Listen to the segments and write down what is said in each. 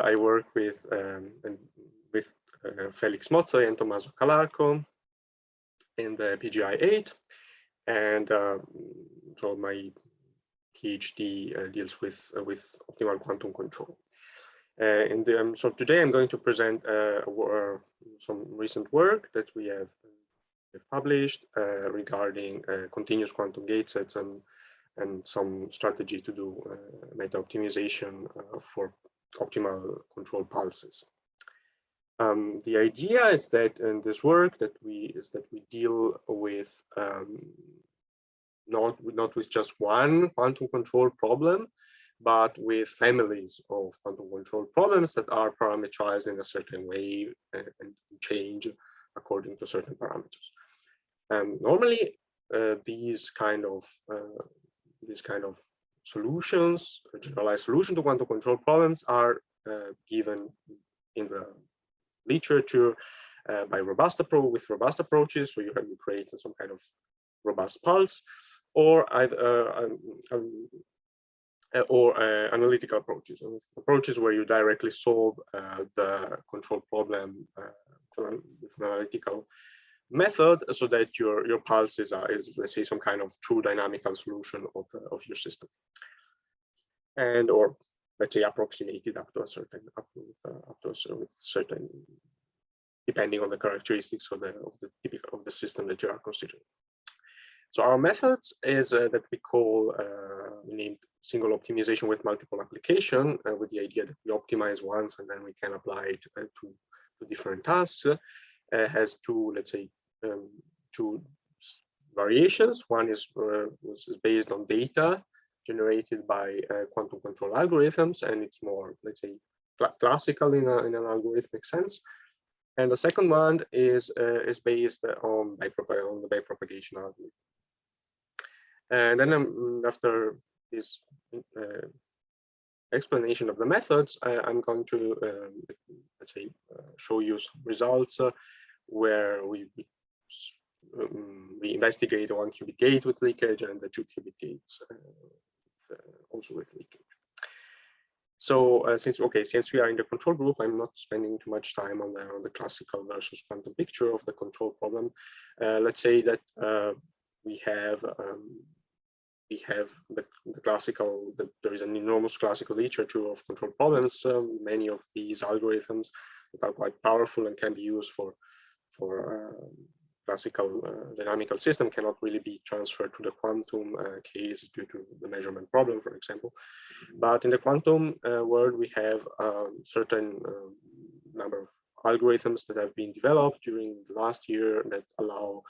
I work with Felix Mozzo and Tommaso Calarco in the PGI-8, and so my PhD deals with optimal quantum control. So today I'm going to present some recent work that we have published regarding continuous quantum gate sets and some strategy to do meta optimization for optimal control pulses. The idea is that in this work that we deal with not with just one quantum control problem, but with families of quantum control problems that are parameterized in a certain way and change according to certain parameters. Normally, these kind of solutions, generalized solution to quantum control problems, are given in the literature by robust approaches. So you create some kind of robust pulse, or analytical approaches where you directly solve the control problem with an analytical method, so that your pulse is let's say some kind of true dynamical solution of your system, and or let's say approximated up to a certain depending on the characteristics of the system that you are considering. So our methods is that we call named single optimization with multiple application, with the idea that we optimize once and then we can apply it to different tasks. Has two, let's say, two variations. One is based on data generated by quantum control algorithms, and it's more, let's say, classical in an algorithmic sense. And the second one is based on the backpropagation algorithm. And then after this explanation of the methods, I'm going to let's say show you some results where we investigate a 1-qubit gate with leakage and the 2-qubit gates also with leakage. So since we are in the control group, I'm not spending too much time on the classical versus quantum picture of the control problem. Let's say that we have the classical, there is an enormous classical literature of control problems. Many of these algorithms that are quite powerful and can be used for classical dynamical system cannot really be transferred to the quantum case due to the measurement problem, for example. But in the quantum world, we have certain number of algorithms that have been developed during the last year that allow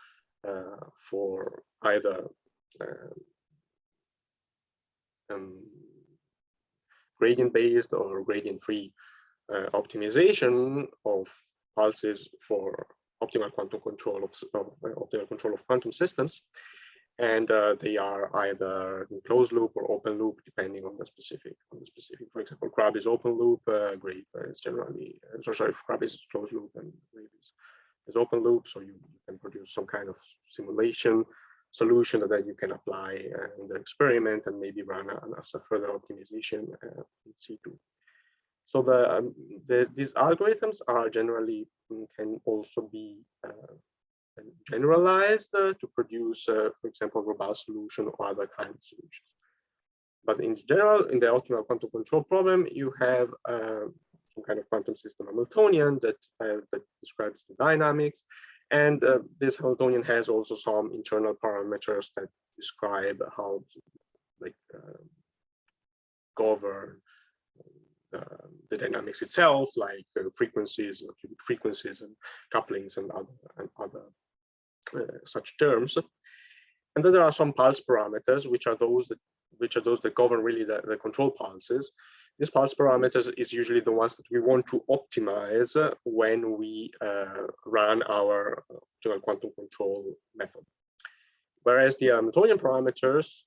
for either gradient-based or gradient-free optimization of pulses for optimal quantum control of quantum systems, and they are either closed loop or open loop, depending on the specific. For example, Crab is open loop, Grape is generally Crab is closed loop and Grape is open loop, so you can produce some kind of simulation solution that you can apply in the experiment and maybe run as a further optimization in C2. So these algorithms are generally can also be generalized to produce, for example, robust solution or other kind of solutions. But in general, in the optimal quantum control problem, you have some kind of quantum system Hamiltonian that describes the dynamics, and this Hamiltonian has also some internal parameters that describe how to govern the dynamics itself, like frequencies, qubit frequencies, and couplings, and other such terms. And then there are some pulse parameters, which are those that govern really the control pulses. These pulse parameters is usually the ones that we want to optimize when we run our optimal quantum control method. Whereas the Hamiltonian parameters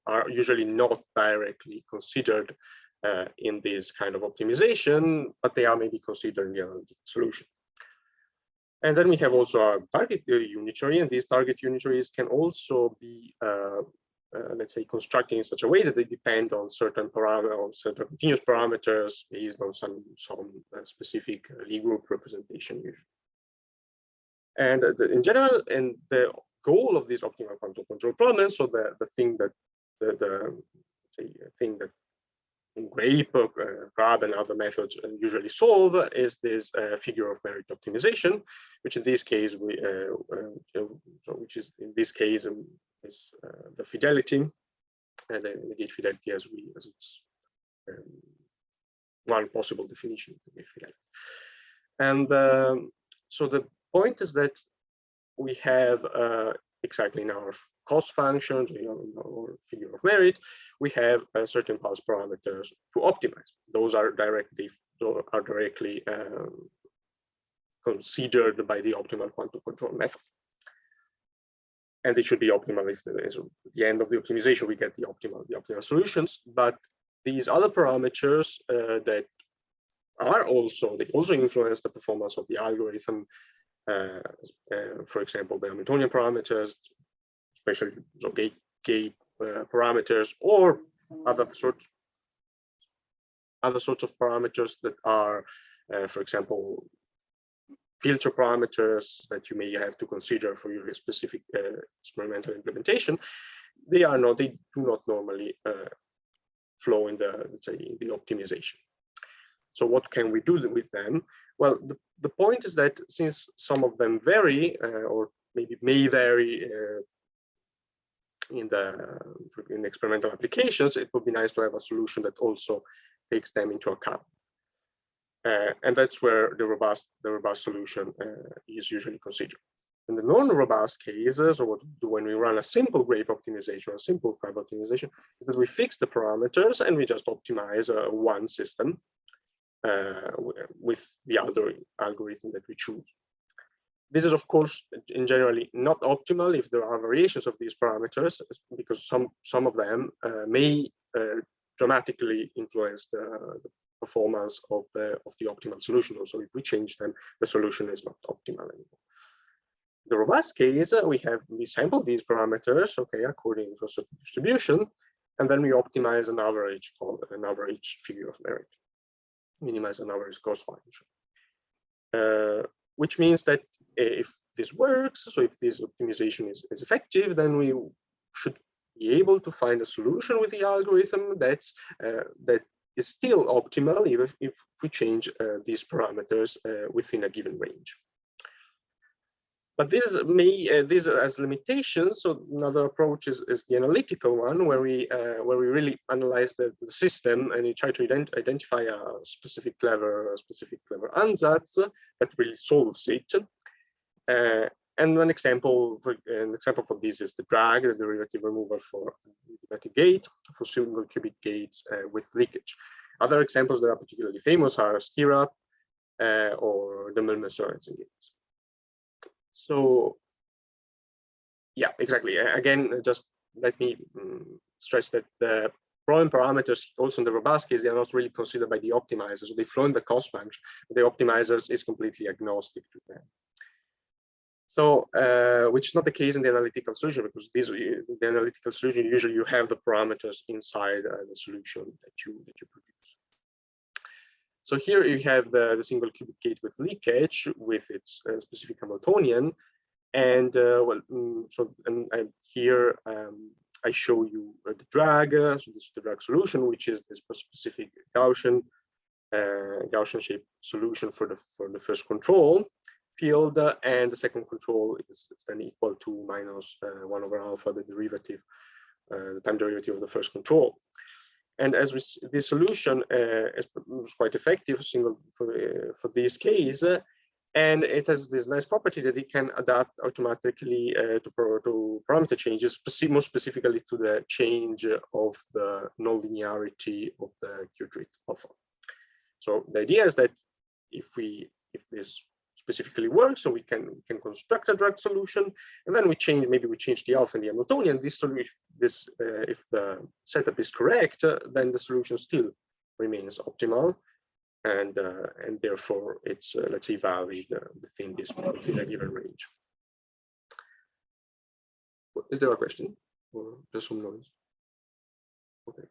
are usually not directly considered in this kind of optimization, but they are maybe considered in the analytical solution. And then we have also our target unitary, and these target unitaries can also be let's say, constructed in such a way that they depend on certain parameters, on certain continuous parameters based on some specific Lie group representation usually. And in general, and the goal of this optimal quantum control problem, so the thing that Grape, Grab, and other methods usually solve is this figure of merit optimization, which in this case is the fidelity, and the gate fidelity as it's one possible definition of gate fidelity. And so the point is that we have exactly in our cost functions, in our figure of merit, we have certain pulse parameters to optimize. Those are directly considered by the optimal quantum control method. And they should be optimal if at the end of the optimization we get the optimal solutions. But these other parameters that are they also influence the performance of the algorithm. For example, the Hamiltonian parameters, especially gate parameters, or other sorts of parameters that are, for example, filter parameters that you may have to consider for your specific experimental implementation. They do not normally flow in the optimization. So what can we do with them? Well, the point is that since some of them vary, or maybe may vary in experimental applications, it would be nice to have a solution that also takes them into account. And that's where the robust solution is usually considered. In the non-robust cases, or what we do when we run a simple grape optimization or a simple Crab optimization, is that we fix the parameters and we just optimize one system with the other algorithm that we choose. This is, of course, in generally not optimal if there are variations of these parameters, because some of them may dramatically influence the performance of the optimal solution. Also, if we change them, the solution is not optimal anymore. The robust case, we sample these parameters, okay, according to a certain distribution, and then we optimize an average figure of merit, minimize an average cost function, which means that if this works, so if this optimization is effective, then we should be able to find a solution with the algorithm that is still optimal if we change these parameters within a given range. But this has limitations. So another approach is the analytical one, where we really analyze the system and we try to identify a specific clever ansatz that really solves it. And an example for this is the drag, the derivative removal for adiabatic gate for single qubit gates with leakage. Other examples that are particularly famous are stirrup or the Milner-Sorensen gates. So, yeah, exactly. Again, just let me stress that the problem parameters, also in the robust case, they are not really considered by the optimizers. So they flow in the cost function. The optimizers is completely agnostic to them. So, which is not the case in the analytical solution, because the analytical solution, usually you have the parameters inside the solution that you produce. So here you have the single qubit gate with leakage with its specific Hamiltonian, and here I show you the drag. So this is the drag solution, which is this specific Gaussian shaped solution for the first control field, and the second control is then equal to minus 1 over alpha, the derivative, the time derivative of the first control. And as this solution is quite effective for this case, and it has this nice property that it can adapt automatically to parameter changes, more specifically to the change of the nonlinearity of the Q-treat alpha. So the idea is that if this specifically works, so we can construct a drag solution, and then maybe we change the alpha and the Hamiltonian. This solution, if the setup is correct, then the solution still remains optimal, and therefore it's let's say valid within a given range. Is there a question? or there's some noise. Okay.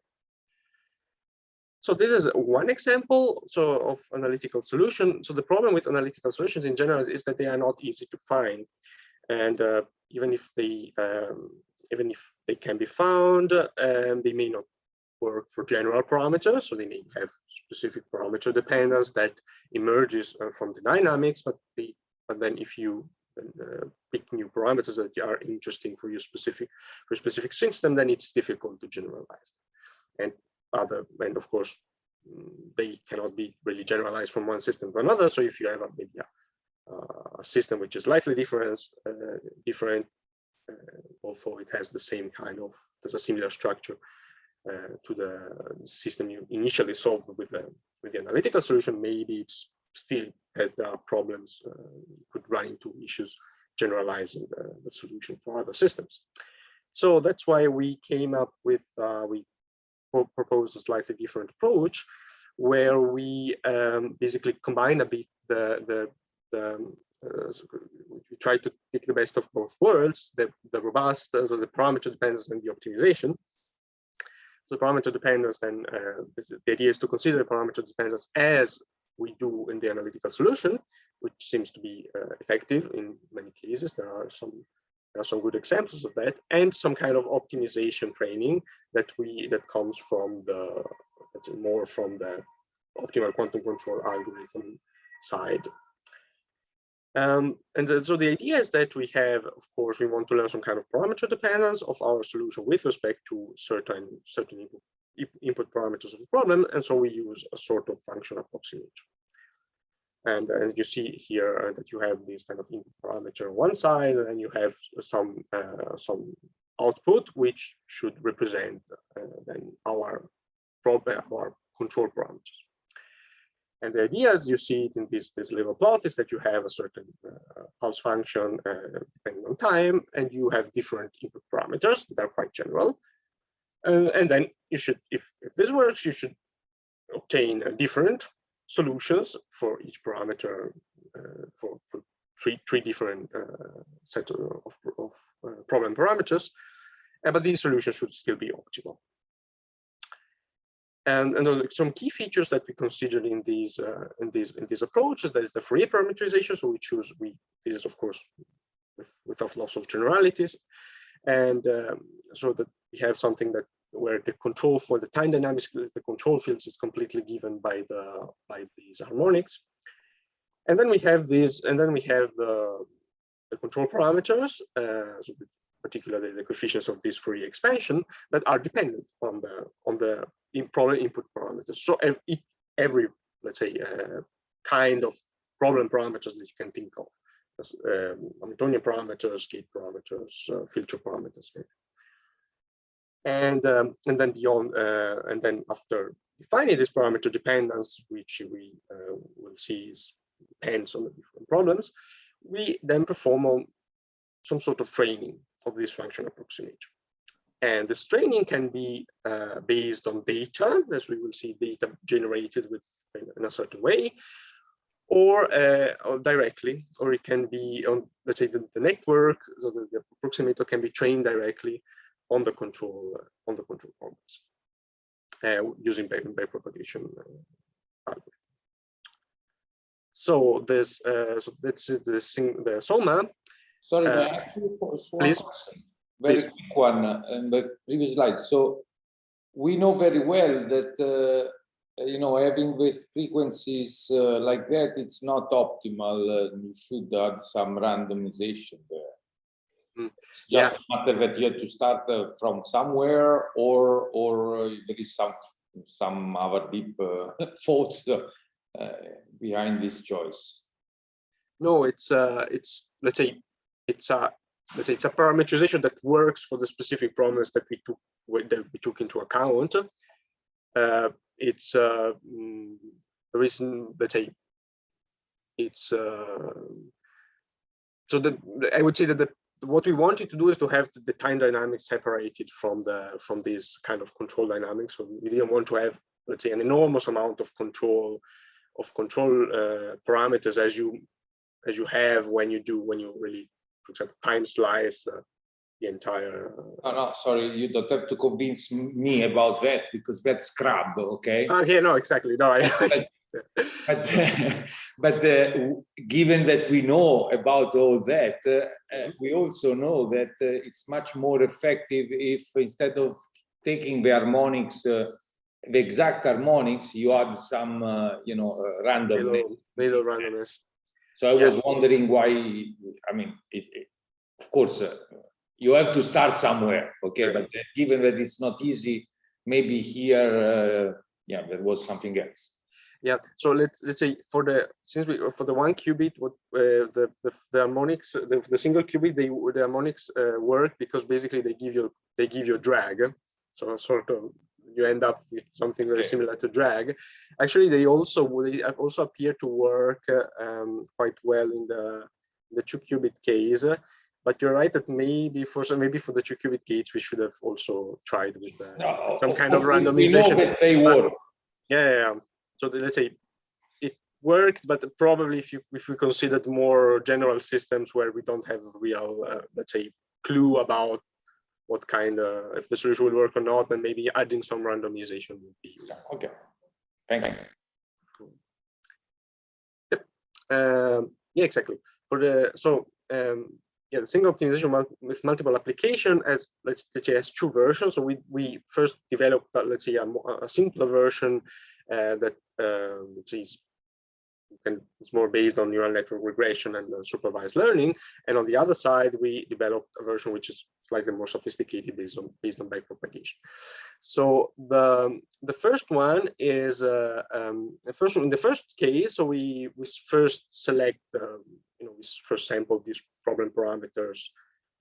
So this is one example of analytical solution. So the problem with analytical solutions in general is that they are not easy to find, and even if they can be found, they may not work for general parameters. So they may have specific parameter dependence that emerges from the dynamics, but then if you pick new parameters that are interesting for your specific system, then it's difficult to generalize. And of course, they cannot be really generalized from one system to another. So if you have maybe a system which is slightly different, although it has the same kind of, there's a similar structure to the system you initially solved with the analytical solution, maybe it's still that there are problems. You could run into issues generalizing the solution for other systems. So that's why we came up with we proposed a slightly different approach, where we basically combine a bit we try to take the best of both worlds, the robust, so the parameter dependence and the optimization. So parameter dependence, then the idea is to consider parameter dependence as we do in the analytical solution, which seems to be effective in many cases. There are some good examples of that, and some kind of optimization training that comes from more from the optimal quantum control algorithm side. And so the idea is that we have, of course, we want to learn some kind of parameter dependence of our solution with respect to certain input parameters of the problem, and so we use a sort of function approximation. And as you see here, that you have this kind of input parameter on one side, and you have some output which should represent then our control parameters. And the idea, as you see it in this level plot, is that you have a certain pulse function depending on time, and you have different input parameters that are quite general. And then you should, if this works, you should obtain different solutions for each parameter for three different sets of problem parameters, but these solutions should still be optimal. And some key features that we considered in these approaches, that is the Fourier parameterization. So this is of course without loss of generalities, and so that we have something where the control for the time dynamics, the control fields is completely given by these harmonics. And then we have these, and then we have the control parameters, so particularly the coefficients of this Fourier expansion, that are dependent on the problem input parameters. So every let's say kind of problem parameters that you can think of, Hamiltonian parameters, gate parameters, filter parameters. And then beyond, and then after defining this parameter dependence, which we will see depends on the different problems, we then perform some sort of training of this function approximation. And this training can be based on data, as we will see data generated in a certain way, or directly, or it can be on, let's say, the network, so the approximator can be trained directly on the control problems using backpropagation algorithm. So this, so that's the SOMA. Sorry, may I ask you one please? question? Very quick one in the previous slide. So we know very well that you know, having with frequencies like that, it's not optimal. You should add some randomization there. It's just a matter that you have to start from somewhere, or there is some other deep thoughts behind this choice. No, it's let's say it's a parameterization that works for the specific problems that we took into account. It's the reason, let's say, it's so that I would say that what we wanted to do is to have the time dynamics separated from these kind of control dynamics. So we didn't want to have, let's say, an enormous amount of control parameters as you have when you really, for example, time slice the entire. Oh, no, sorry, you don't have to convince me about that because that's scrub, okay? Okay, no, exactly. No, but given that we know about all that, we also know that it's much more effective if instead of taking the harmonics, the exact harmonics, you add some, randomness. Little randomness. So I was wondering why. I mean, of course, you have to start somewhere, okay? But given that it's not easy, maybe here, there was something else. Yeah. So let's say for the 1 qubit, what the harmonics, the single qubit, the harmonics work because basically they give you a drag. So sort of you end up with something very similar to drag. Actually, they also appear to work quite well in the 2 qubit case. But you're right that maybe for the 2 qubit case we should have also tried with some kind of randomization. We know that they work. Yeah. So let's say it worked, but probably if we considered more general systems where we don't have a real, let's say, clue about what kind of, if the solution will work or not, then maybe adding some randomization would be. Okay, thanks. Yep. Yeah, exactly. The single optimization with multiple application as let's say has 2 versions. So we first developed let's say a simpler version that it's more based on neural network regression and supervised learning. And on the other side, we developed a version which is slightly more sophisticated based on backpropagation. So the first one is in the first case. So we first select we first sample these problem parameters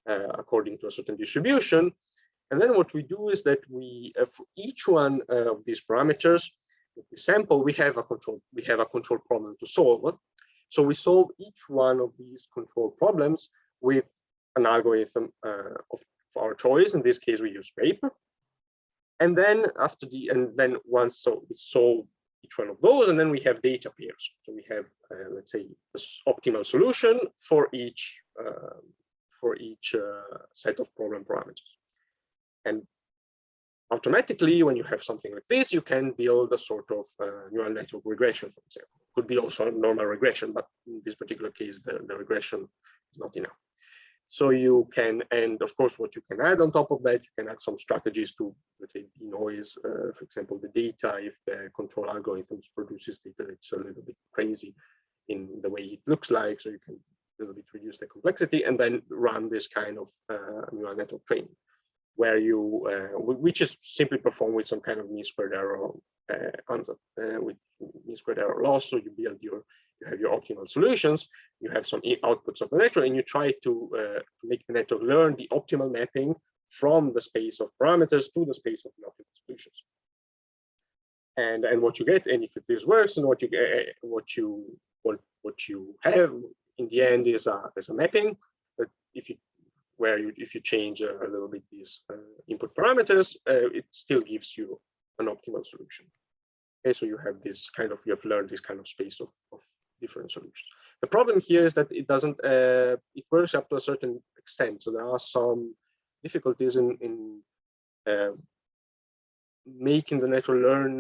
according to a certain distribution, and then what we do is that we for each one of these parameters that we sample, we have a control problem to solve. So we solve each one of these control problems with an algorithm of our choice. In this case, we use PAPE. And then once we solve each one of those, and then we have data pairs. So we have let's say this optimal solution for each set of problem parameters. And automatically, when you have something like this, you can build a sort of neural network regression, for example. Could be also normal regression, but in this particular case, the regression is not enough. So you can, and of course, what you can add on top of that, you can add some strategies to, let's say, denoise, for example, the data if the control algorithms produces data that's a little bit crazy in the way it looks like. So you can a little bit reduce the complexity and then run this kind of neural network training, where which is simply performed with some kind of mean squared error answer with mean squared error loss. So you have your optimal solutions, you have some outputs of the network, and you try to make the network learn the optimal mapping from the space of parameters to the space of the optimal solutions. And what you get, and if this works, and what you have in the end is a mapping that if you change a little bit these input parameters, it still gives you an optimal solution. Okay, so you have learned this kind of space of different solutions. The problem here is that it doesn't, it works up to a certain extent. So there are some difficulties in making the network learn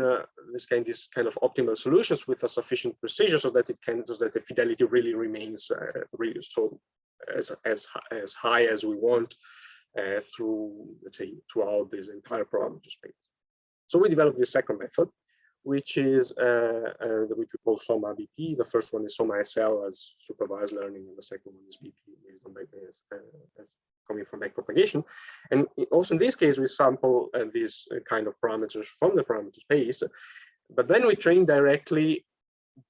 this kind of optimal solutions with a sufficient precision, so that the fidelity really remains really so as high as we want throughout this entire parameter space. So we developed this second method, which is which we call SOMA BP. The first one is SOMA SL as supervised learning, and the second one is BP based on coming from backpropagation. And also in this case, we sample these kind of parameters from the parameter space, but then we train directly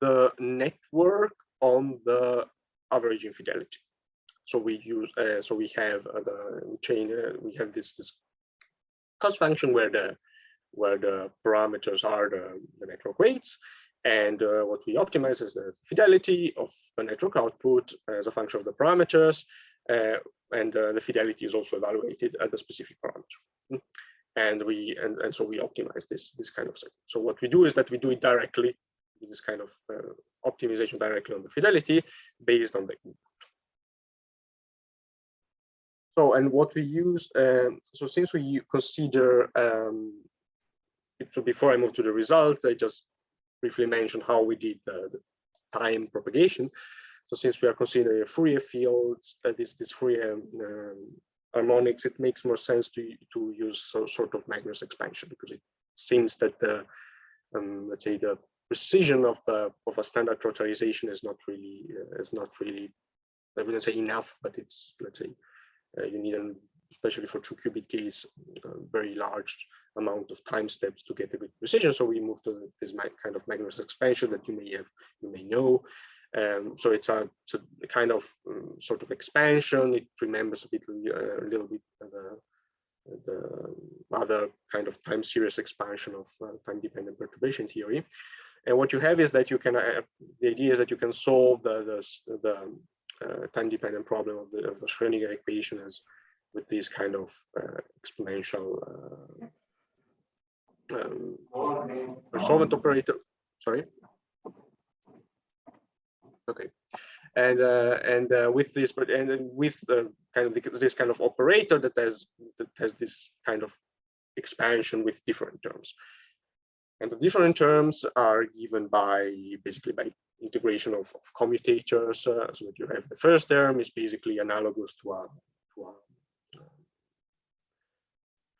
the network on the average infidelity. So we use we have this cost function where the parameters are the network weights, and what we optimize is the fidelity of the network output as a function of the parameters, and the fidelity is also evaluated at the specific parameter. And so we optimize this kind of setting. So what we do is that we do it directly, this kind of optimization directly on the fidelity based on the input. So, and what we use, so since we consider, so before I move to the result, I just briefly mentioned how we did the time propagation. So since we are considering Fourier fields, this Fourier harmonics, it makes more sense to use some sort of Magnus expansion, because it seems that the let's say the precision of a standard trotterization is not really I wouldn't say enough, but it's, let's say, you need especially for 2-qubit case, very large amount of time steps to get a good precision. So we move to this kind of Magnus expansion that you may know. So it's a kind of sort of expansion. It remembers a little bit the other kind of time series expansion of time-dependent perturbation theory. And what you have is that you can, the idea is that you can solve the time-dependent problem of the Schrödinger equation with this kind of exponential solvent operator. Sorry. Okay. And with this, kind of this kind of operator that has this kind of expansion with different terms. And the different terms are given basically by integration of commutators, so that you have the first term is basically analogous to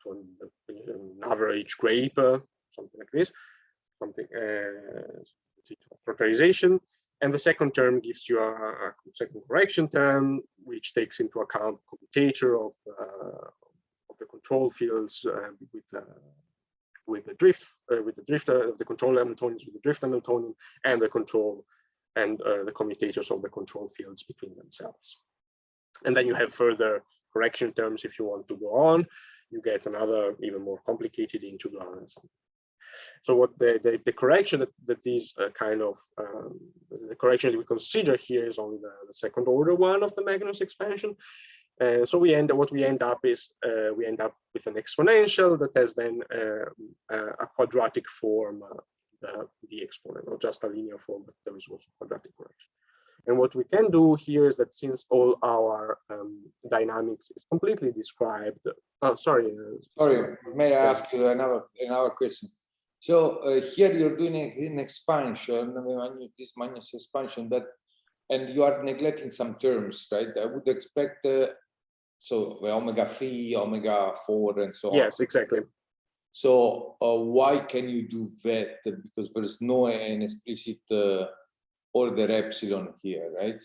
an average grape, something like this, trotterization. And the second term gives you a second correction term, which takes into account the commutator of the control fields with the control Hamiltonians with the drift Hamiltonian, and the control and the commutators of the control fields between themselves. And then you have further correction terms if you want to go on. You get another even more complicated integral. So what the correction that these kind of the correction that we consider here is on the second order one of the Magnus expansion. So what we end up with an exponential that has then a quadratic form, the exponent, not just a linear form, but there is also quadratic correction. And what we can do here is that since all our dynamics is completely described. Sorry, may I ask you another question? So here you're doing an expansion, this Magnus expansion, and you are neglecting some terms, right? I would expect so the omega-3, omega-4, and so on. Yes, exactly. So why can you do that? Because there's no an explicit order epsilon here, right?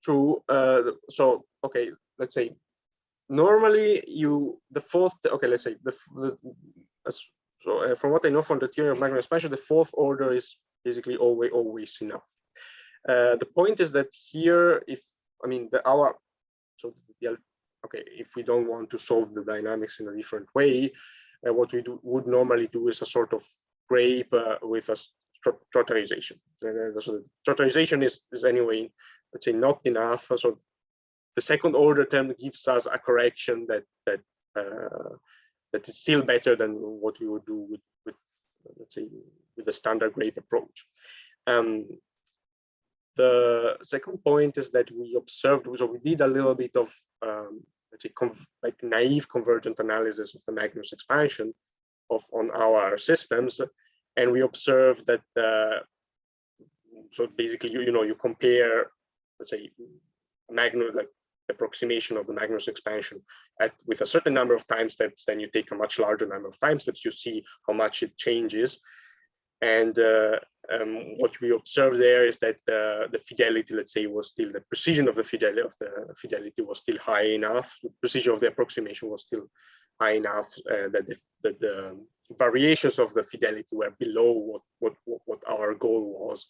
True. So okay, let's say normally let's say from what I know from the theory of Magnus expansion, the fourth order is basically always enough. The point is that here, if we don't want to solve the dynamics in a different way, what we would normally do is a sort of grape with a trotterization. So the trotterization is anyway, let's say, not enough. So the second order term gives us a correction that is still better than what we would do with let's say with the standard grape approach. The second point is that we observed, so we did a little bit of let's say like naive convergent analysis of the Magnus expansion on our systems, and we observed that so basically you compare, let's say, like approximation of the Magnus expansion with a certain number of time steps, then you take a much larger number of time steps, you see how much it changes. And what we observed there is that the fidelity, let's say, was still, the precision of the fidelity was still high enough. The precision of the approximation was still high enough that the variations of the fidelity were below what our goal was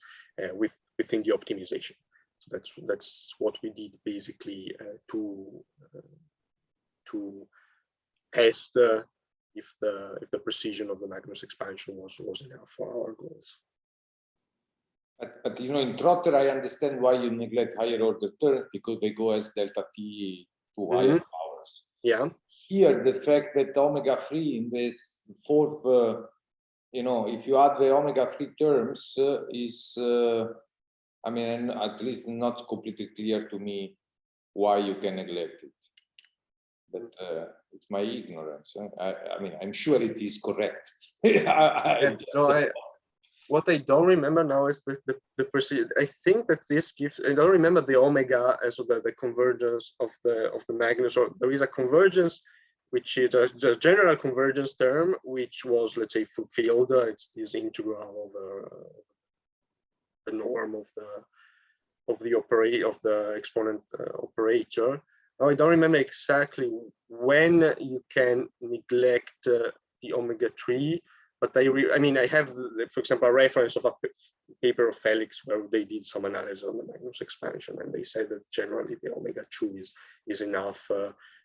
within the optimization. So that's what we did basically to test if the precision of the Magnus expansion was enough for our goals. But in Trotter, I understand why you neglect higher order terms, because they go as delta t to higher powers. Yeah. Here, the fact that omega-3 in the fourth, if you add the omega-3 terms is, at least not completely clear to me why you can neglect it. but it's my ignorance. I mean, I'm sure it is correct. What I don't remember now is the procedure. I think that this gives. I don't remember the omega as the convergence of the Magnus. Or there is a convergence, which is the general convergence term, which was, let's say, fulfilled. It's this integral over the norm of the exponent operator. Now, I don't remember exactly when you can neglect the omega tree. But I mean, I have, for example, a reference of a paper of Felix where they did some analysis on the Magnus expansion, and they said that generally the omega 2 is enough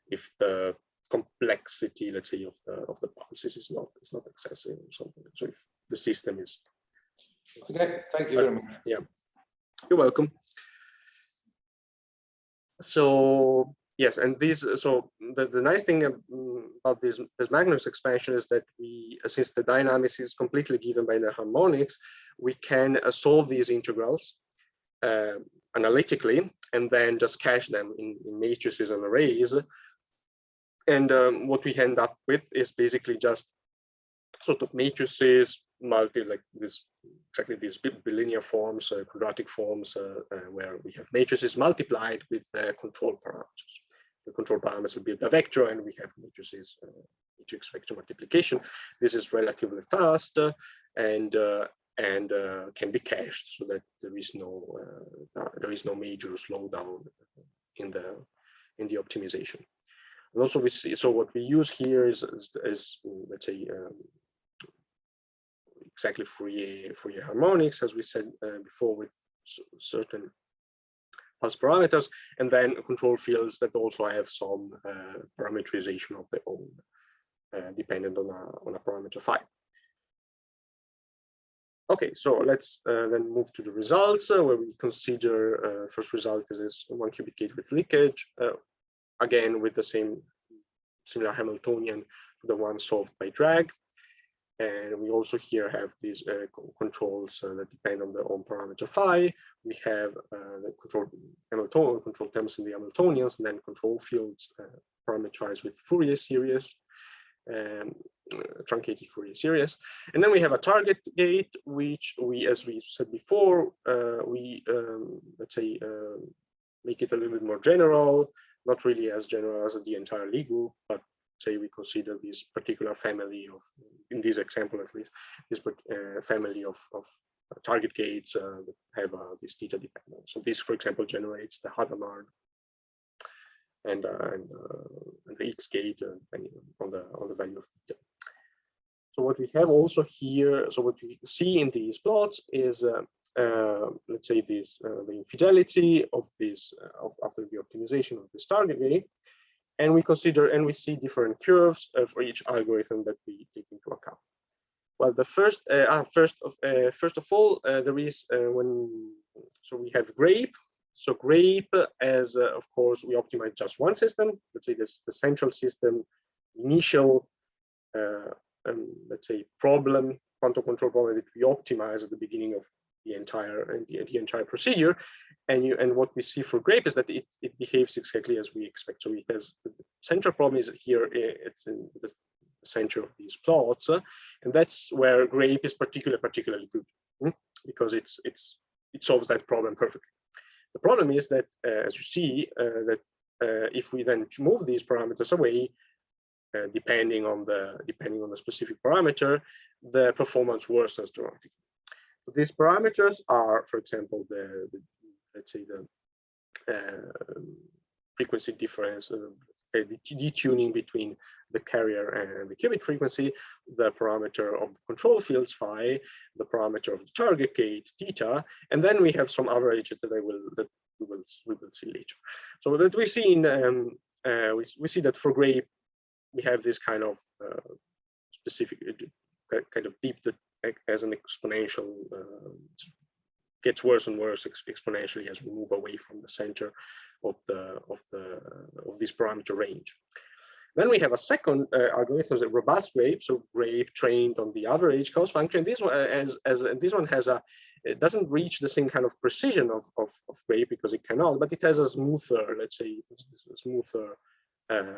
if the complexity, let's say, of the pulses is not excessive or something. So if the system is. Okay, thank you very much. Yeah, you're welcome. So. Yes, and so the nice thing about this Magnus expansion is that since the dynamics is completely given by the harmonics, we can solve these integrals analytically and then just cache them in matrices and arrays. And what we end up with is basically just sort of matrices, like exactly these bilinear forms, quadratic forms, where we have matrices multiplied with control parameters. The control parameters will be the vector, and we have matrices, matrix vector multiplication. This is relatively fast and can be cached, so that there is no major slowdown in the optimization. And also we see, so what we use here is let's say exactly Fourier harmonics, as we said before, with certain pulse parameters, and then control fields that also have some parameterization of their own, dependent on a parameter phi. Okay, so let's then move to the results, where we consider first result is this 1 cubic gate with leakage, again with the similar Hamiltonian to the one solved by drag. And we also here have these controls that depend on their own parameter phi. We have the control terms in the Hamiltonians, and then control fields parameterized with Fourier series, truncated Fourier series. And then we have a target gate, which as we said before, let's say make it a little bit more general, not really as general as the entire Lie group, but say we consider this particular family of, in this example at least, this family of target gates that have this theta dependence. So this, for example, generates the Hadamard and the X gate depending on the value of theta. So what we have also here, so what we see in these plots is, let's say this the infidelity of this after the optimization of this target gate. And we consider and we see different curves for each algorithm that we take into account. Well, the first of all, there is so we have GRAPE. So GRAPE, as of course we optimize just one system. Let's say this the central system initial, let's say quantum control problem that we optimize at the beginning of the entire procedure. And what we see for GRAPE is that it behaves exactly as we expect. So it has the central problem is here, it's in the center of these plots, and that's where GRAPE is particularly good, because it solves that problem perfectly. The problem is that, as you see, that if we then move these parameters away, depending on the specific parameter, the performance worsens dramatically. So these parameters are, for example, let's say the frequency difference, the detuning between the carrier and the qubit frequency, the parameter of the control fields phi, the parameter of the target gate theta, and then we have some average that we will see later. So that we see in we see that for GRAPE we have this kind of specific kind of deep that as an exponential gets worse and worse exponentially as we move away from the center of this parameter range. Then we have a second algorithm, a robust GRAPE. So GRAPE trained on the average cost function. This one, this one has it doesn't reach the same kind of precision of GRAPE because it cannot, but it has a smoother, let's say, smoother let's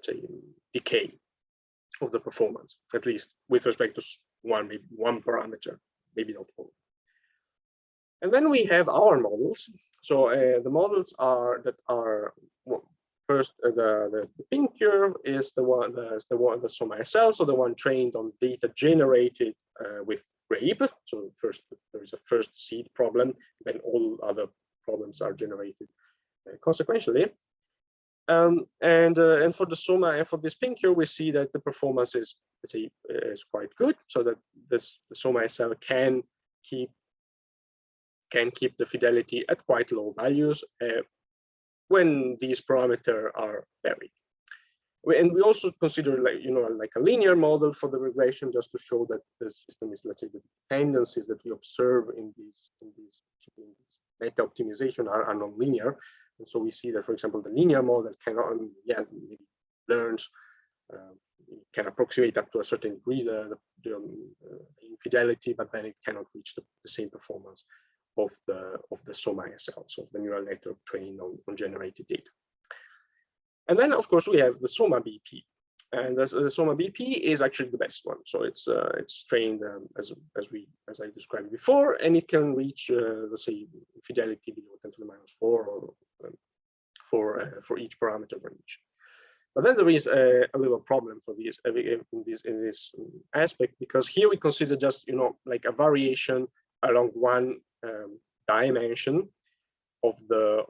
say, decay of the performance, at least with respect to one parameter, maybe not all. And then we have our models. So the models are well, first the pink curve is the SOMA SL, so the one trained on data generated with grape. So first there is a first seed problem, then all other problems are generated consequentially. And for the SOMA and for this pink curve, we see that the performance is, let's say, is quite good, so that the SOMA SL can keep the fidelity at quite low values when these parameters are varied. And we also consider, like a linear model for the regression, just to show that the system is, let's say, the dependencies that we observe in these meta optimization are non-linear. And so we see that, for example, the linear model learns, can approximate up to a certain degree the infidelity, but then it cannot reach the same performance of the SOMA SL, so the neural network trained on generated data. And then, of course, we have the SOMA BP, and the SOMA BP is actually the best one. So it's trained as I described before, and it can reach let's say fidelity below 10 to the minus 4 or for each parameter range. But then there is a little problem for this in this aspect, because here we consider just like a variation along one dimension of the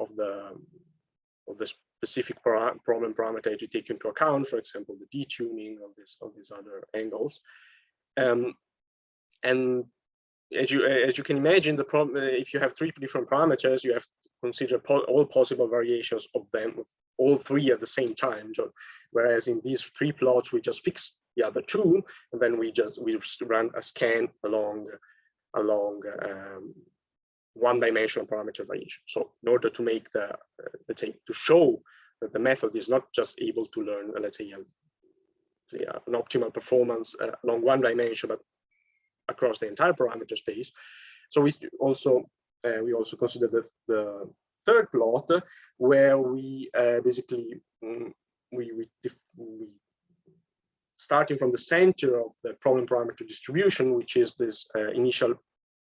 specific problem parameter to take into account, for example, the detuning of these other angles. And as you can imagine, the problem, if you have 3 different parameters, you have to consider all possible variations of them, of all 3 at the same time. So, whereas in these 3 plots, we just fix the other 2, and then we run a scan along one-dimensional parameter variation. So in order to make let's say, to show that the method is not just able to learn, let's say, an optimal performance along one dimension, but across the entire parameter space. So we also consider the third plot, where we basically we starting from the center of the problem parameter distribution, which is this initial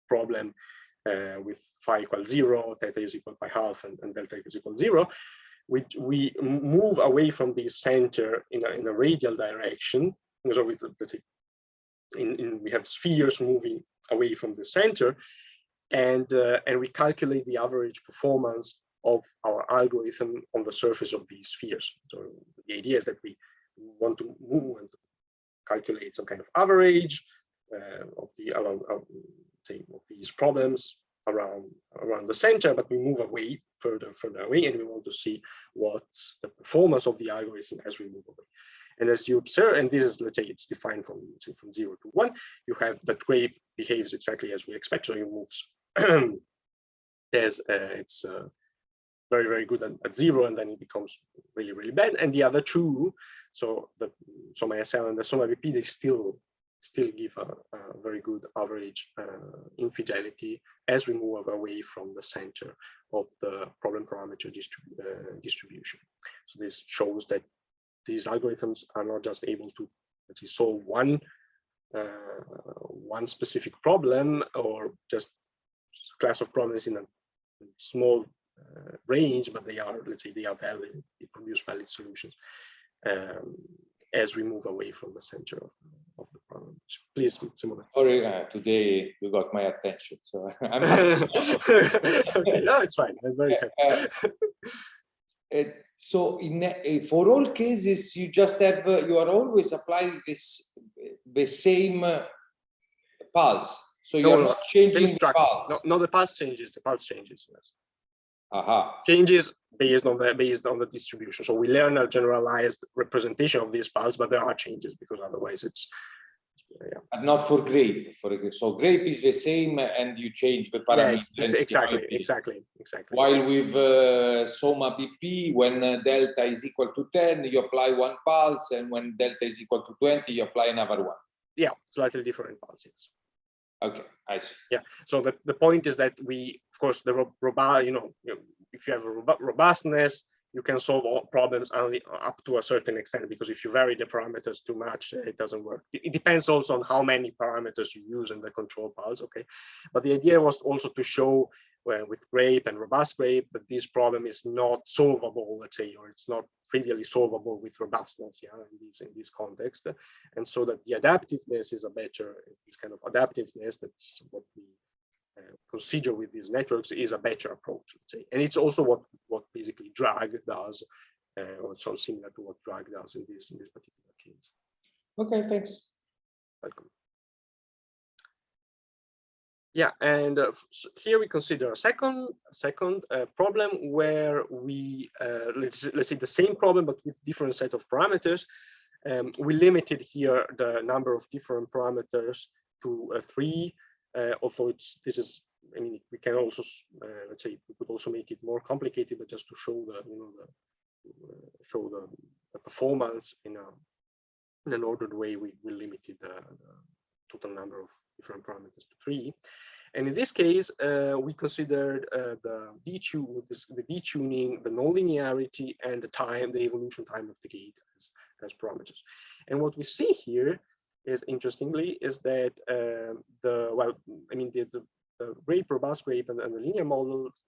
problem with phi equals 0, theta is equal by half, and delta is equal 0, we move away from the center in a radial direction. So let's say we have spheres moving away from the center, and we calculate the average performance of our algorithm on the surface of these spheres. So the idea is that we want to move and calculate some kind of average of these problems around the center, but we move away further away, and we want to see what's the performance of the algorithm as we move away. And as you observe, and this is, let's say, it's defined from 0 to 1, you have that grape behaves exactly as we expect. So it moves it's very, very good at 0, and then it becomes really, really bad. And the other 2, so the SOMA SL and the SOMA BP, they still give a very good average infidelity as we move away from the center of the problem parameter distribution. So this shows that these algorithms are not just able to, let's say, solve one specific problem, or just class of problems in a small range, but they are, let's say, they are valid, they produce valid solutions as we move away from the center of the problem. Please, Simona. Sorry, today you got my attention, so I'm okay, no, it's fine. I'm very happy. So for all cases, you just have you are always applying the same pulse. So you are not changing the pulse. No, the pulse changes. The pulse changes. Yes. Aha. Changes based on the distribution. So we learn a generalized representation of these pulse, but there are changes, because otherwise it's But not for grape. So grape is the same, and you change the parameters. Exactly. While with SOMA BP, when delta is equal to 10, you apply one pulse, and when delta is equal to 20, you apply another one. Yeah, slightly different pulses. Okay, I see. Yeah. So the point is that we, of course, if you have a robustness, you can solve all problems only up to a certain extent, because if you vary the parameters too much, it doesn't work. It depends also on how many parameters you use in the control pulse, okay? But the idea was also to show with grape and robust grape that this problem is not solvable, let's say, or it's not trivially solvable with robustness, yeah, in this context. And so that the adaptiveness is a better, this kind of adaptiveness, that's what we consider with these networks, is a better approach, let's say. And it's also what basically drag does, or so similar to what drag does in this particular case. Okay, thanks. Welcome. Yeah, and so here we consider a second problem where we let's say the same problem but with different set of parameters. We limited here the number of different parameters to 3. Although this is, I mean, we can also let's say we could also make it more complicated, but just to show the show the performance in an ordered way, we limited the total number of different parameters to 3. And in this case, we considered the detuning, the nonlinearity, and the evolution time of the gate as parameters. And what we see here is, interestingly, is that the grape, robust grape, and the linear models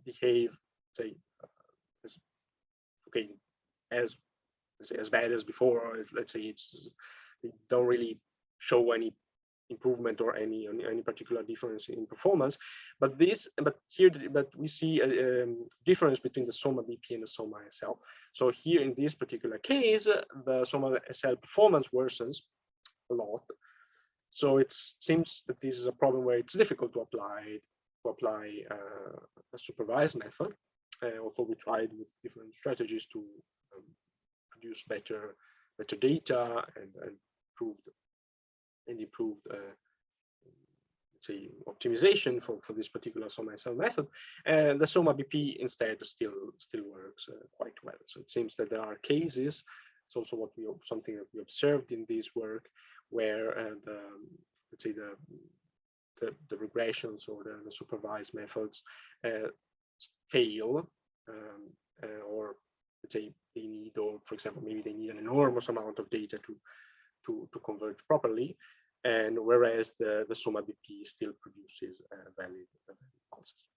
behave, say, as bad as before. Or let's say they don't really show any improvement or any particular difference in performance. But we see a difference between the SOMA BP and the SOMA SL. So here in this particular case, the SOMA SL performance worsens a lot. So it seems that this is a problem where it's difficult to apply a supervised method. Although we tried with different strategies to produce better data and improved let's say optimization for this particular SOMA SL method, and the SOMA BP instead still works quite well. So it seems that there are cases. It's also something that we observed in this work, where let's say the regressions or the supervised methods fail, or let's say they need, or for example, maybe they need an enormous amount of data to converge properly, and whereas the SOMA BP still produces valid pulses.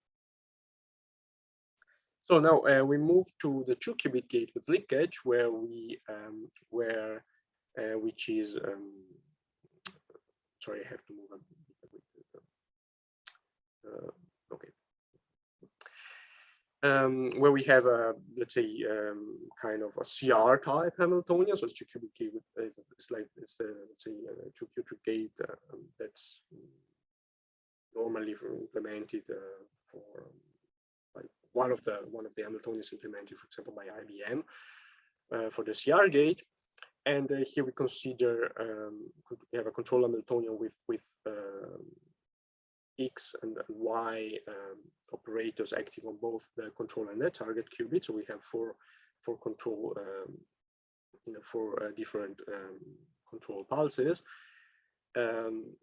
So now we move to the 2-qubit gate with leakage, which is sorry, I have to move on. Okay. Where we have let's say kind of a CR type Hamiltonian. So it's 2-qubit gate. It's the let's say 2-qubit gate that's normally implemented for like one of the Hamiltonians implemented, for example, by IBM for the CR gate. And here we consider we have a control Hamiltonian with X and Y operators acting on both the control and the target qubit. So we have four control, four different control pulses, and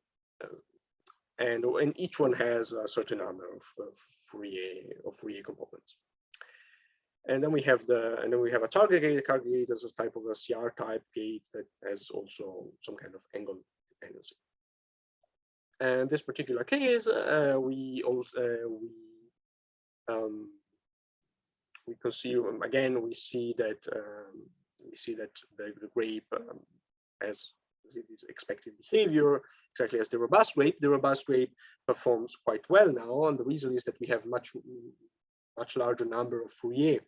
each one has a certain number of Fourier components. And then we have a target gate. The target gate is a type of a CR type gate that has also some kind of angle dependency. And this particular case, we consider, again, we see that the grape has this expected behavior exactly as the robust grape. The robust grape performs quite well now, and the reason is that we have much larger number of Fourier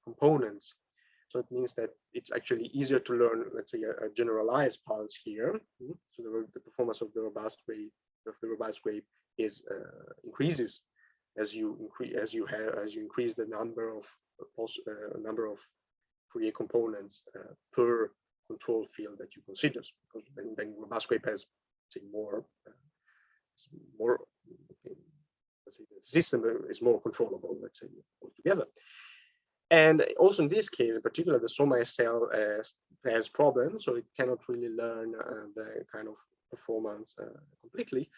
components. So it means that it's actually easier to learn, let's say, a generalized pulse here. So the performance of the robust grape is increases as you increase the number of Fourier components per control field that you consider, because then robust grape has, say, more let's say the system is more controllable, let's say, altogether. And also in this case, in particular, the SOMA SL has problems, so it cannot really learn the kind of performance completely.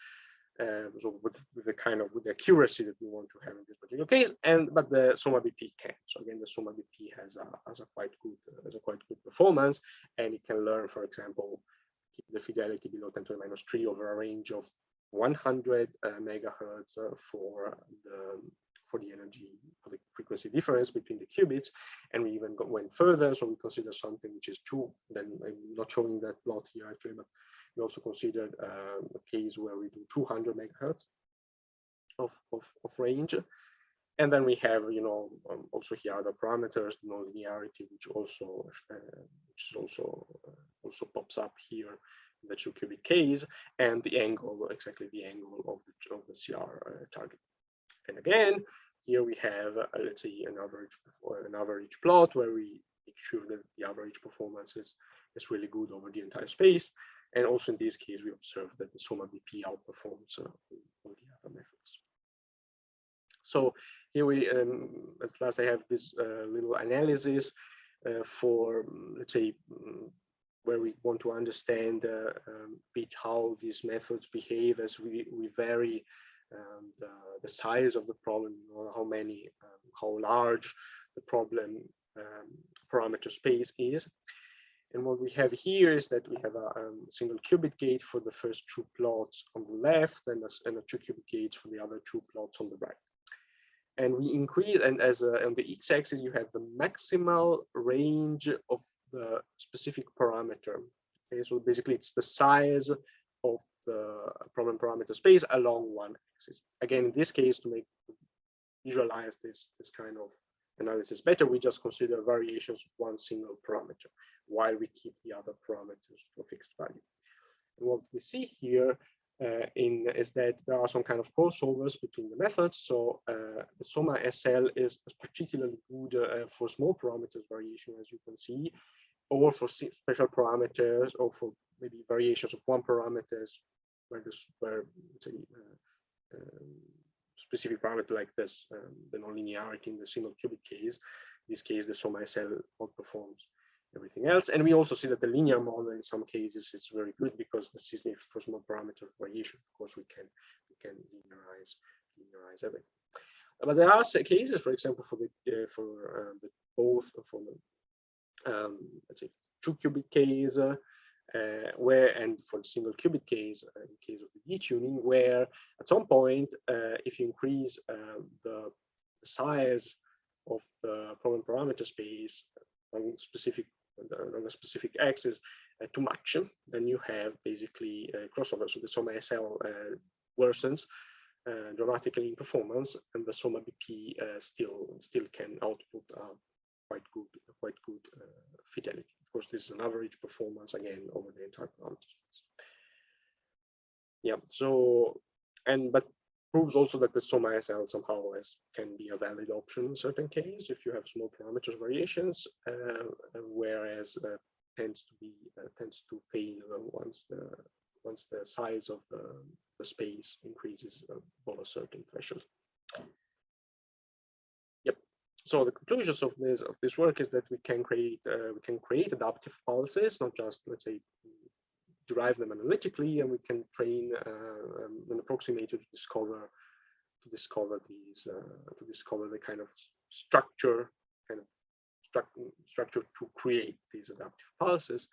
so with the accuracy that we want to have in this particular case, but the SOMA BP can. So again, the SOMA BP has a quite good performance, and it can learn, for example, keep the fidelity below 10 to the minus 3 over a range of 100 megahertz for the energy, for the frequency difference between the qubits. And we even went further, so we consider something which is 2. Then I'm not showing that plot here actually, but we also considered a case where we do 200 megahertz of range. And then we have, also here other parameters, the nonlinearity, which also pops up here in the 2 qubit case, and the angle, exactly the angle of the CR target. And again, here we have, let's say, an average plot where we make sure that the average performance is really good over the entire space. And also in this case, we observe that the SOMA BP outperforms all the other methods. So here we, at last, I have this little analysis for, let's say, where we want to understand a bit how these methods behave as we vary the size of the problem, how large the problem parameter space is. And what we have here is that we have a single qubit gate for the first 2 plots on the left, and a 2 qubit gates for the other 2 plots on the right. And we increase, and as on the x-axis, you have the maximal range of the specific parameter. Okay, so basically, it's the size of the problem parameter space along one axis. Again, in this case, to visualize this kind of analysis better, we just consider variations of one single parameter while we keep the other parameters to a fixed value. And what we see here is that there are some kind of crossovers between the methods. So the SOMA SL is particularly good for small parameters variation, as you can see, or for special parameters, or for maybe variations of one parameters where let's say, specific parameter like this, the nonlinearity in the single qubit case. In this case, the SOMA SL outperforms everything else. And we also see that the linear model in some cases is very good, because the system for small parameter variation, of course, we can linearize everything. But there are cases, for example, for let's say 2 qubit case, and for the single qubit case, in case of the detuning, where at some point, if you increase the size of the problem parameter space on a specific axis too much, then you have basically a crossover. So the SOMA SL worsens dramatically in performance, and the SOMA BP still can output quite good fidelity. Of course, this is an average performance again over the entire parameter space. Yeah. So, but proves also that the SOMA SL somehow can be a valid option in certain cases if you have small parameters variations, whereas tends to fail once the size of the space increases above a certain threshold. Yep. So the conclusions of this work is that we can create adaptive pulses, not just, let's say, derive them analytically, and we can train an approximator to discover the kind of structure to create these adaptive pulses.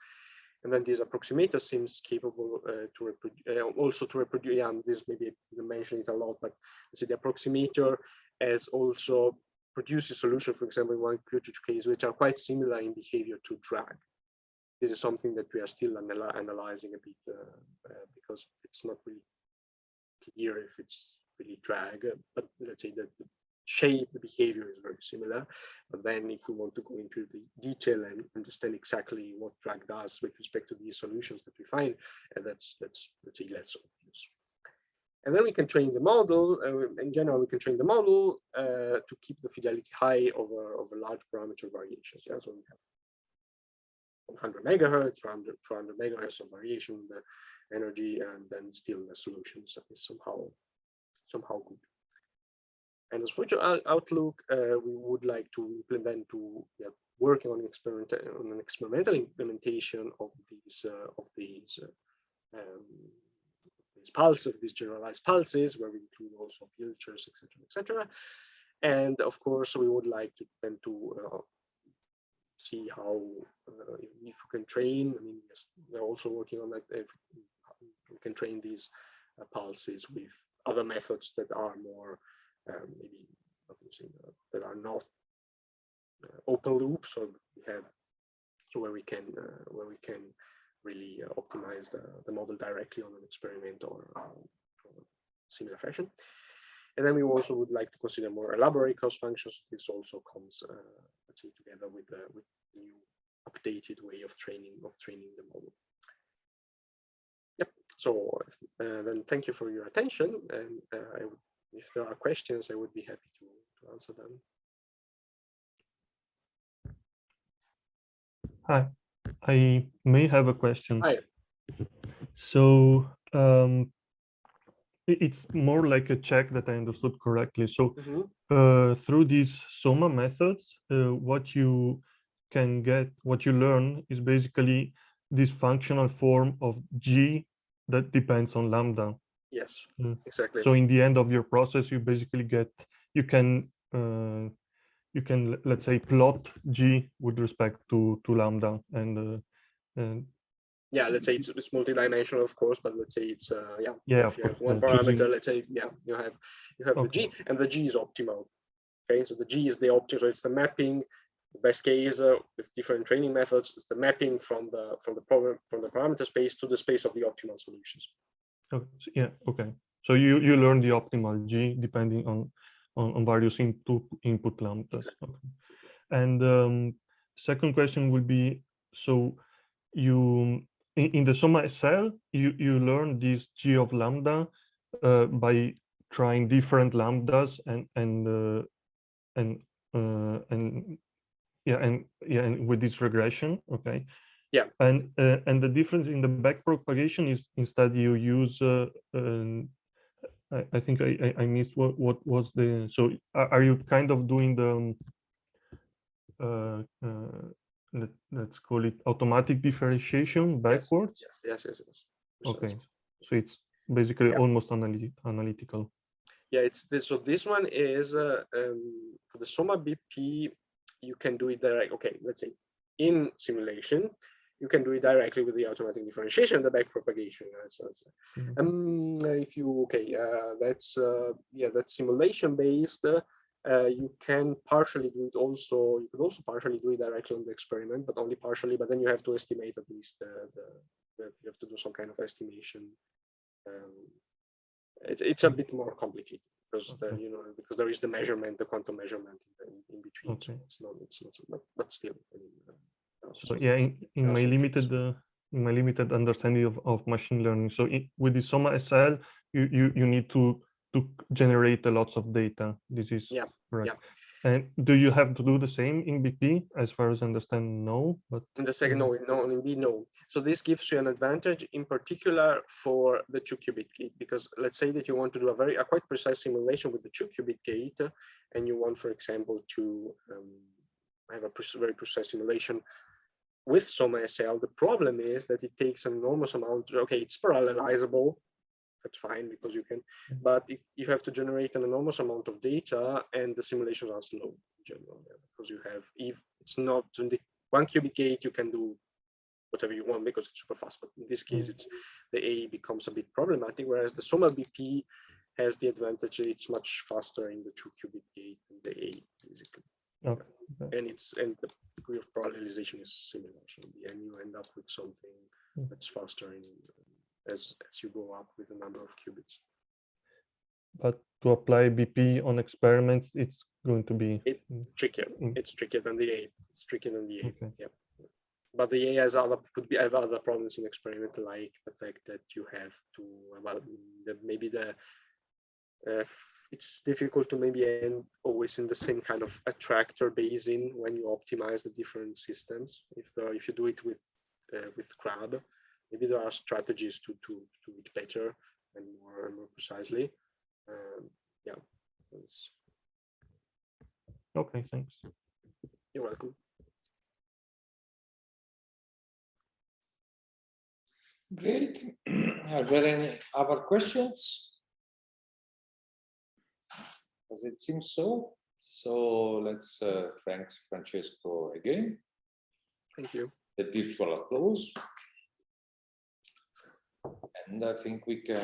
And then this approximator seems capable to reproduce. Yeah, this maybe I didn't mention it a lot, but let's say the approximator as also produces solutions, for example, in one Q2 case, which are quite similar in behavior to drag. This is something that we are still analyzing a bit because it's not really clear if it's really drag, but let's say that the shape, the behavior is very similar. But then if we want to go into the detail and understand exactly what drag does with respect to these solutions that we find, that's let's say less obvious. And then we can train the model. In general, we can train the model to keep the fidelity high over large parameter variations. Yeah, so we have 100 megahertz, 200 megahertz of variation in the energy, and then still the solutions is somehow good. And as future outlook, we would like to implement working on an experimental implementation of these these pulses, these generalized pulses, where we include also filters, etc., etc. And of course, we would like to then to see how if we can train. I mean, yes, we're also working on that. If we can train these pulses with other methods that are more maybe that are not open loop. So we have where we can really optimize the model directly on an experiment or similar fashion. And then we also would like to consider more elaborate cost functions. This also comes, let's say, together with the new updated way of training the model. Yep. So then, thank you for your attention. And if there are questions, I would be happy to answer them. Hi, I may have a question. Hi. So it's more like a check that I understood correctly. So through these SOMA methods, what you can get, what you learn is basically this functional form of G that depends on lambda. Yes, exactly. So in the end of your process, you basically get, you can let's say plot G with respect to lambda and yeah, let's say it's multidimensional, of course, but let's say it's yeah, if you have one parameter, let's say you have the G, and the G is optimal. Okay, so the G is the optimal, so it's the mapping. The best case with different training methods is the mapping from the parameter space to the space of the optimal solutions. Oh, yeah, okay. So you learn the optimal G depending on various input lambdas. Exactly. Okay. And second question will be, so you in the SOMA SL you learn this G of lambda by trying different lambdas and with this regression, okay. Yeah. And the difference in the backpropagation is instead you use I think I missed what was the, so are you kind of doing the let's call it automatic differentiation backwards? Yes. Okay, so it's basically almost analytical. Yeah, it's this. So this one is for the SOMA BP, you can do it direct. Okay, let's say in simulation, you can do it directly with the automatic differentiation, the backpropagation. If you that's simulation based. You can partially do it also. You could also partially do it directly on the experiment, but only partially. But then you have to estimate at least you have to do some kind of estimation. It's a bit more complicated because because there is the measurement, the quantum measurement in between. Okay. So it's not, but still. I mean, so yeah, in my limited understanding of machine learning, so with the SOMA SL, you need to generate lots of data. This is correct. Yeah. And do you have to do the same in BP? As far as I understand, no. But in the second, no. So this gives you an advantage, in particular for the 2-qubit gate, because let's say that you want to do a quite precise simulation with the 2-qubit gate, and you want, for example, to have a very precise simulation with SOMA SL. The problem is that it takes an enormous amount. Okay, it's parallelizable. That's fine because you can, but you have to generate an enormous amount of data, and the simulations are slow in general because you have, if it's not in the 1-qubit gate, you can do whatever you want because it's super fast. But in this case, the A becomes a bit problematic, whereas the SOMA BP has the advantage that it's much faster in the 2-qubit gate than the A, basically. Okay. And the degree of parallelization is similar. So in the end, you end up with something that's faster as you go up with the number of qubits. But to apply BP on experiments, it's going to be trickier. It's trickier than the A. It's trickier than the A. Okay. Yeah. But the A has could have other problems in experiment, like the fact that you have to it's difficult to maybe end always in the same kind of attractor basin when you optimize the different systems. If you do it with CRAB, maybe there are strategies to do it better and more precisely. Yeah. Okay, thanks. You're welcome. Great. Are there any other questions? Does it seem so? So let's thank Francesco again. Thank you. The virtual applause. And I think we can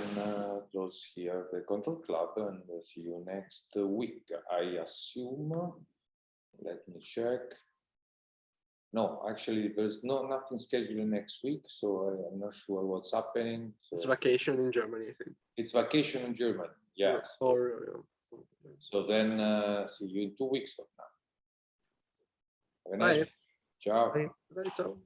close here the Control Club and see you next week. I assume, let me check. No, actually, there's nothing scheduled next week, so I'm not sure what's happening. So It's vacation in Germany, I think. it's vacation in Germany, yeah. Or So then see you in 2 weeks from now. Have a nice bye. week. Ciao. Bye. Bye, ciao.